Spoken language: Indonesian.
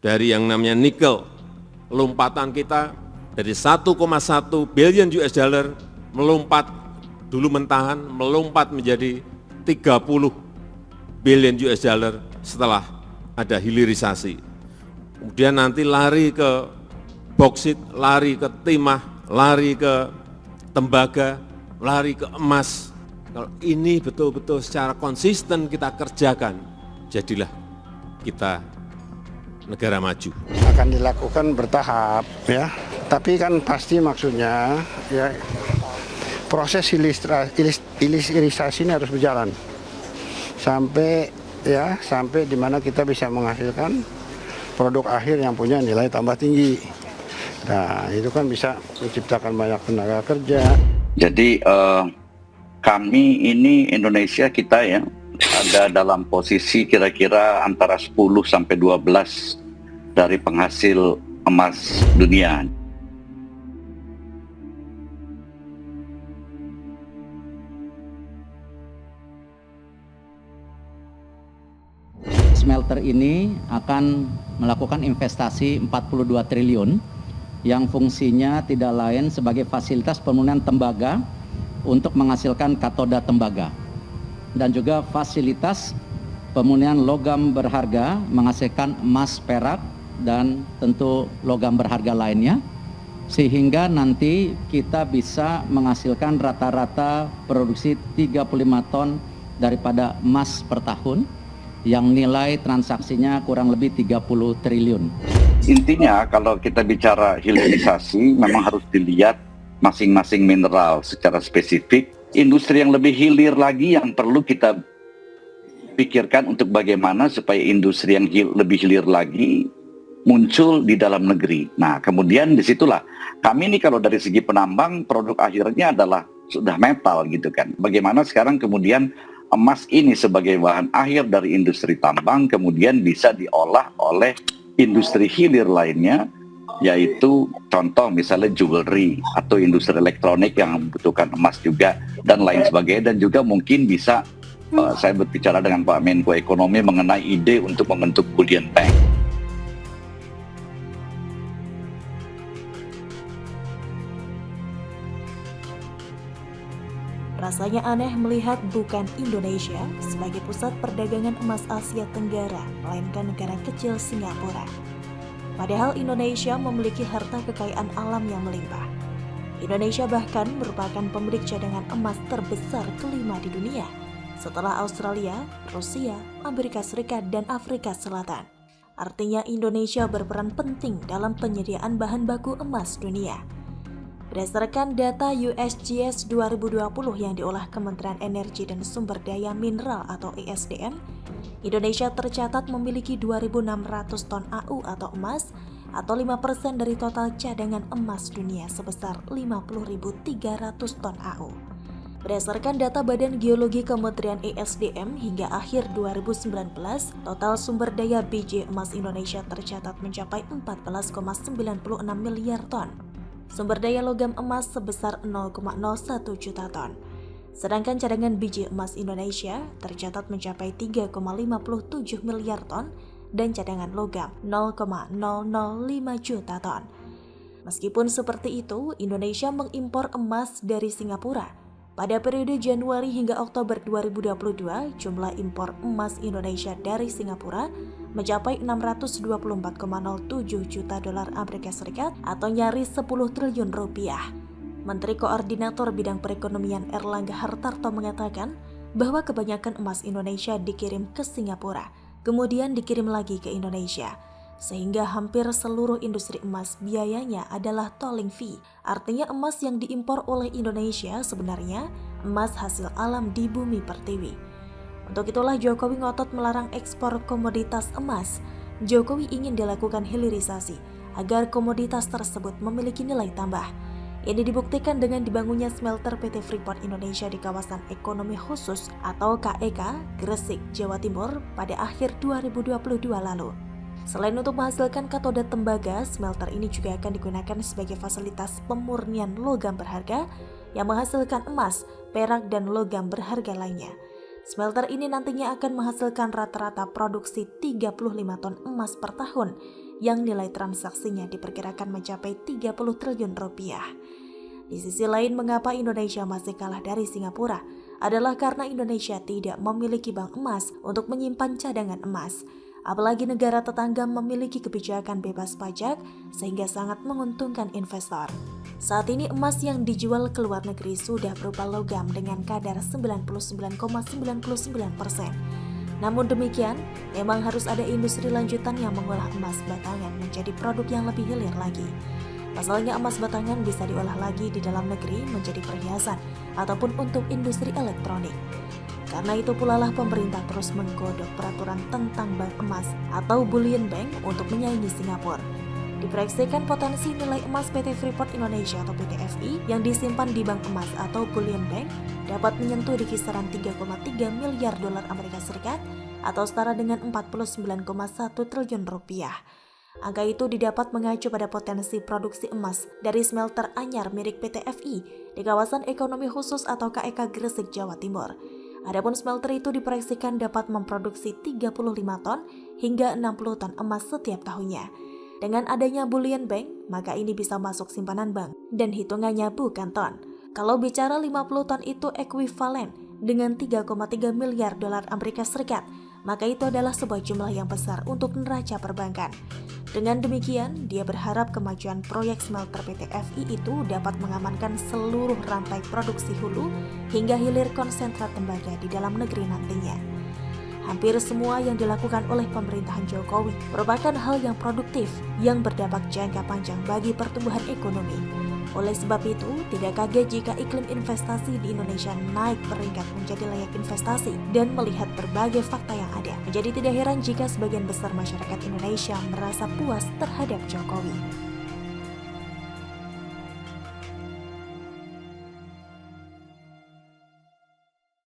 dari yang namanya nikel. Lompatan kita dari 1,1 billion US dollar melompat dulu mentahan, melompat menjadi 30 billion US dollar setelah ada hilirisasi. Kemudian nanti lari ke boksit, lari ke timah, lari ke tembaga, lari ke emas. Kalau ini betul-betul secara konsisten kita kerjakan, jadilah kita negara maju. Akan dilakukan bertahap ya, tapi kan pasti maksudnya ya proses hilirisasi ini harus berjalan sampai di mana kita bisa menghasilkan produk akhir yang punya nilai tambah tinggi. Nah, itu kan bisa menciptakan banyak tenaga kerja. Jadi kami ini Indonesia kita ya ada dalam posisi kira-kira antara 10 sampai 12 dari penghasil emas dunia. Smelter ini akan melakukan investasi 42 triliun yang fungsinya tidak lain sebagai fasilitas pemurnian tembaga untuk menghasilkan katoda tembaga dan juga fasilitas pemurnian logam berharga menghasilkan emas, perak dan tentu logam berharga lainnya, sehingga nanti kita bisa menghasilkan rata-rata produksi 35 ton daripada emas per tahun yang nilai transaksinya kurang lebih 30 triliun. Intinya kalau kita bicara hilirisasi memang harus dilihat masing-masing mineral secara spesifik. Industri yang lebih hilir lagi yang perlu kita pikirkan untuk bagaimana supaya industri yang lebih hilir lagi muncul di dalam negeri. Nah, kemudian disitulah kami ini kalau dari segi penambang produk akhirnya adalah sudah metal gitu kan. Bagaimana sekarang kemudian emas ini sebagai bahan akhir dari industri tambang kemudian bisa diolah oleh industri hilir lainnya, yaitu contoh misalnya jewelry atau industri elektronik yang membutuhkan emas juga dan lain sebagainya, dan juga mungkin bisa saya berbicara dengan Pak Menko Ekonomi mengenai ide untuk membentuk bullion bank. Rasanya aneh melihat bukan Indonesia sebagai pusat perdagangan emas Asia Tenggara, melainkan negara kecil Singapura. Padahal Indonesia memiliki harta kekayaan alam yang melimpah. Indonesia bahkan merupakan pemilik cadangan emas terbesar kelima di dunia, setelah Australia, Rusia, Amerika Serikat, dan Afrika Selatan. Artinya Indonesia berperan penting dalam penyediaan bahan baku emas dunia. Berdasarkan data USGS 2020 yang diolah Kementerian Energi dan Sumber Daya Mineral atau ESDM, Indonesia tercatat memiliki 2.600 ton AU atau emas atau 5% dari total cadangan emas dunia sebesar 50.300 ton AU. Berdasarkan data Badan Geologi Kementerian ESDM hingga akhir 2019, total sumber daya biji emas Indonesia tercatat mencapai 14,96 miliar ton. Sumber daya logam emas sebesar 0,01 juta ton. Sedangkan cadangan biji emas Indonesia tercatat mencapai 3,57 miliar ton dan cadangan logam 0,005 juta ton. Meskipun seperti itu, Indonesia mengimpor emas dari Singapura. Pada periode Januari hingga Oktober 2022, jumlah impor emas Indonesia dari Singapura mencapai 624,07 juta dolar Amerika Serikat atau nyaris 10 triliun rupiah. Menteri Koordinator Bidang Perekonomian Erlangga Hartarto mengatakan bahwa kebanyakan emas Indonesia dikirim ke Singapura, kemudian dikirim lagi ke Indonesia. Sehingga hampir seluruh industri emas biayanya adalah tolling fee. Artinya emas yang diimpor oleh Indonesia sebenarnya emas hasil alam di bumi pertiwi. Untuk itulah Jokowi ngotot melarang ekspor komoditas emas. Jokowi ingin dilakukan hilirisasi agar komoditas tersebut memiliki nilai tambah. Ini dibuktikan dengan dibangunnya smelter PT Freeport Indonesia di kawasan ekonomi khusus atau KEK Gresik, Jawa Timur pada akhir 2022 lalu. Selain untuk menghasilkan katoda tembaga, smelter ini juga akan digunakan sebagai fasilitas pemurnian logam berharga yang menghasilkan emas, perak, dan logam berharga lainnya. Smelter ini nantinya akan menghasilkan rata-rata produksi 35 ton emas per tahun yang nilai transaksinya diperkirakan mencapai 30 triliun rupiah. Di sisi lain, mengapa Indonesia masih kalah dari Singapura adalah karena Indonesia tidak memiliki bank emas untuk menyimpan cadangan emas. Apalagi negara tetangga memiliki kebijakan bebas pajak sehingga sangat menguntungkan investor. Saat ini emas yang dijual ke luar negeri sudah berupa logam dengan kadar 99,99%. Namun demikian, memang harus ada industri lanjutan yang mengolah emas batangan menjadi produk yang lebih hilir lagi. Pasalnya emas batangan bisa diolah lagi di dalam negeri menjadi perhiasan ataupun untuk industri elektronik. Karena itu pula lah pemerintah terus menggodok peraturan tentang bank emas atau bullion bank untuk menyaingi Singapura. Diproyeksikan potensi nilai emas PT Freeport Indonesia atau PT FI yang disimpan di bank emas atau bullion bank dapat menyentuh di kisaran 3,3 miliar dolar Amerika Serikat atau setara dengan 49,1 triliun rupiah. Angka itu didapat mengacu pada potensi produksi emas dari smelter anyar milik PT FI di kawasan ekonomi khusus atau KEK Gresik, Jawa Timur. Adapun smelter itu diproyeksikan dapat memproduksi 35 ton hingga 60 ton emas setiap tahunnya. Dengan adanya bullion bank, maka ini bisa masuk simpanan bank dan hitungannya bukan ton. Kalau bicara 50 ton itu ekuivalen dengan 3,3 miliar dolar Amerika Serikat, maka itu adalah sebuah jumlah yang besar untuk neraca perbankan. Dengan demikian, dia berharap kemajuan proyek smelter PT FI itu dapat mengamankan seluruh rantai produksi hulu hingga hilir konsentrat tembaga di dalam negeri nantinya. Hampir semua yang dilakukan oleh pemerintahan Jokowi merupakan hal yang produktif yang berdampak jangka panjang bagi pertumbuhan ekonomi. Oleh sebab itu, tidak kaget jika iklim investasi di Indonesia naik peringkat menjadi layak investasi dan melihat berbagai fakta yang ada. Menjadi tidak heran jika sebagian besar masyarakat Indonesia merasa puas terhadap Jokowi.